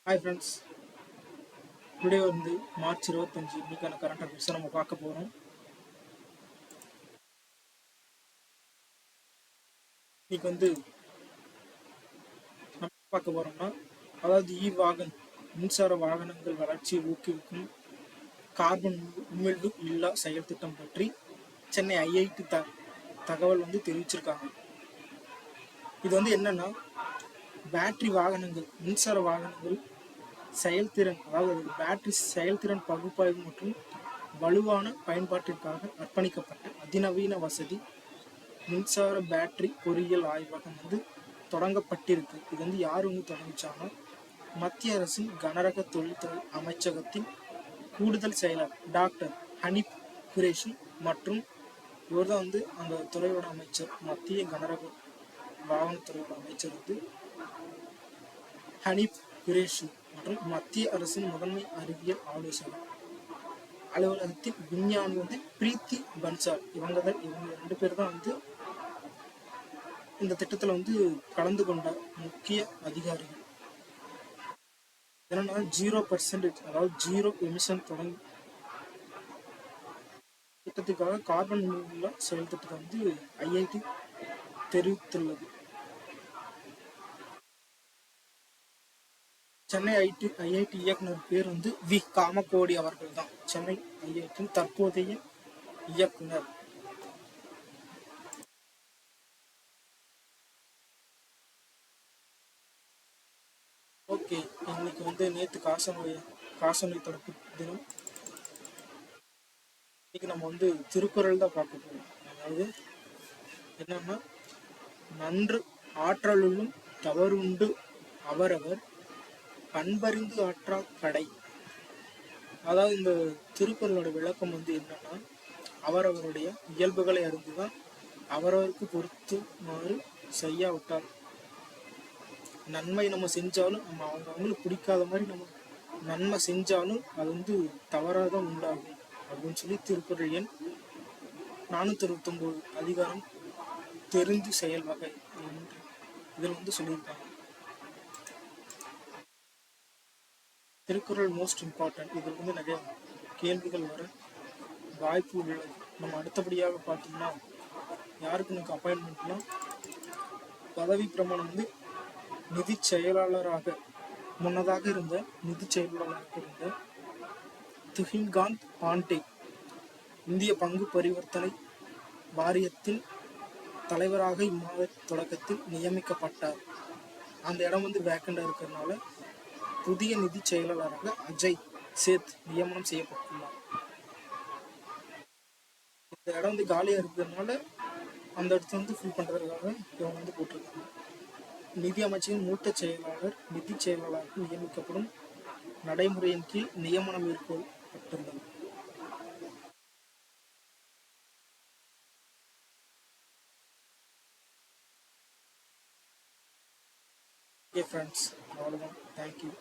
Hi friends, today வந்து March 25 இன்னைக்கான current அஃபேர்ஸை நம்ம பார்க்க போகிறோம். இன்னைக்கு வந்து நம்ம பார்க்க போகிறோம்னா, அதாவது வாகன் மின்சார வாகனங்கள் வளர்ச்சியை ஊக்குவிக்கும் கார்பன் உமிழ்வு இல்லா செயல் திட்டம் பற்றி சென்னை ஐஐடி தகவல் வந்து தெரிவிச்சிருக்காங்க. இது வந்து என்னன்னா, பேட்டரி வாகனங்கள் மின்சார வாகனங்கள் செயல்திறன், அதாவது பேட்டரி செயல்திறன் பகுப்பாய்வு மற்றும் வலுவான பயன்பாட்டிற்காக அர்ப்பணிக்கப்பட்ட அதிநவீன வசதி மின்சார பேட்டரி பொறியியல் ஆய்வகம் வந்து தொடங்கப்பட்டிருக்கு. இது வந்து யார் வந்து தொடங்கிச்சாங்கன்னா, மத்திய அரசின் கனரக தொழில்துறை அமைச்சகத்தின் கூடுதல் செயலர் டாக்டர் ஹனீப் குரேஷி மற்றும் இவர் தான் வந்து அந்த துறையோட அமைச்சர். மத்திய கனரக வாகனத்துறையோட அமைச்சர் வந்து ஹனீப் குரேஷி மற்றும் மத்திய அரசின் முதன்மை அறிவியல் ஆலோசகர் அலுவலகத்தின் விஞ்ஞானி வந்து பிரீத்தி பன்சால். இவங்க 2 பேர் தான் வந்து இந்த திட்டத்தில் வந்து கலந்து கொண்ட முக்கிய அதிகாரிகள். என்னன்னா 0%, அதாவது 0 எமிஷன் தொடங்கி திட்டத்துக்காக கார்பன் உள்ள செயல் திட்டத்தை வந்து ஐஐடி தெரிவித்துள்ளது. சென்னை ஐஐடி இயக்குனர் பேர் வந்து வி காமகோடி அவர்கள் தான் சென்னை ஐஐடியின் தற்போதைய இயக்குனர். ஓகே, இன்னைக்கு வந்து நேற்று காசநோய் தடுப்பு தினம். இன்னைக்கு நம்ம வந்து திருக்குறள் தான் பார்க்க போறோம். அதாவது என்னன்னா, நன்று ஆற்றலுள்ளும் தவறுண்டு அவரவர் பண்பறிந்து ஆற்றா கடை. அதாவது இந்த திருக்குறளோட விளக்கம் வந்து என்னன்னா, அவரவருடைய இயல்புகளை அறிந்துதான் அவரவருக்கு பொறுத்துமாறு செய்யாவிட்டால் நன்மை நம்ம செஞ்சாலும், நம்ம அவங்களுக்கு பிடிக்காத மாதிரி நம்ம நன்மை செஞ்சாலும் அது வந்து தவறாக தான் உண்டாகும் அப்படின்னு சொல்லி திருக்குறள் எண் 469 அதிகாரம் தெரிந்து செயல் வகை இதில் வந்து சொல்லியிருக்காங்க. Thirukkural most important. இதில் வந்து நிறைய கேள்விகள் வர வாய்ப்பு உள்ளது. நம்ம அடுத்தபடியாக பார்த்தோம்னா, யாருக்கு எனக்கு அப்பாயின்மெண்ட்னா, பதவி பிரமாணம் வந்து நிதி செயலாளராக முன்னதாக இருந்த நிதி செயலாளராக இருந்த துஹின்காந்த் பாண்டே இந்திய பங்கு பரிவர்த்தனை வாரியத்தின் தலைவராக இம்மாத தொடக்கத்தில் நியமிக்கப்பட்டார். அந்த இடம் வந்து வேக்கண்டாக இருக்கிறதுனால புதிய நிதி செயலாளராக அஜய் சேத் நியமனம் செய்யப்பட்டுள்ளார். இந்த இடம் வந்து காலியாக இருக்கிறதுனால அந்த இடத்த வந்து ஃபில் பண்ணுறதுக்காக இவங்க வந்து போட்டிருக்காங்க. நிதி அமைச்சரின் மூத்த செயலாளர் நிதி செயலாளராக நியமிக்கப்படும் நடைமுறையின் கீழ் நியமனம் மேற்கொள்ளப்பட்டுள்ளது. ஓகே ஃப்ரெண்ட்ஸ், அவ்வளோதான். தேங்க்யூ.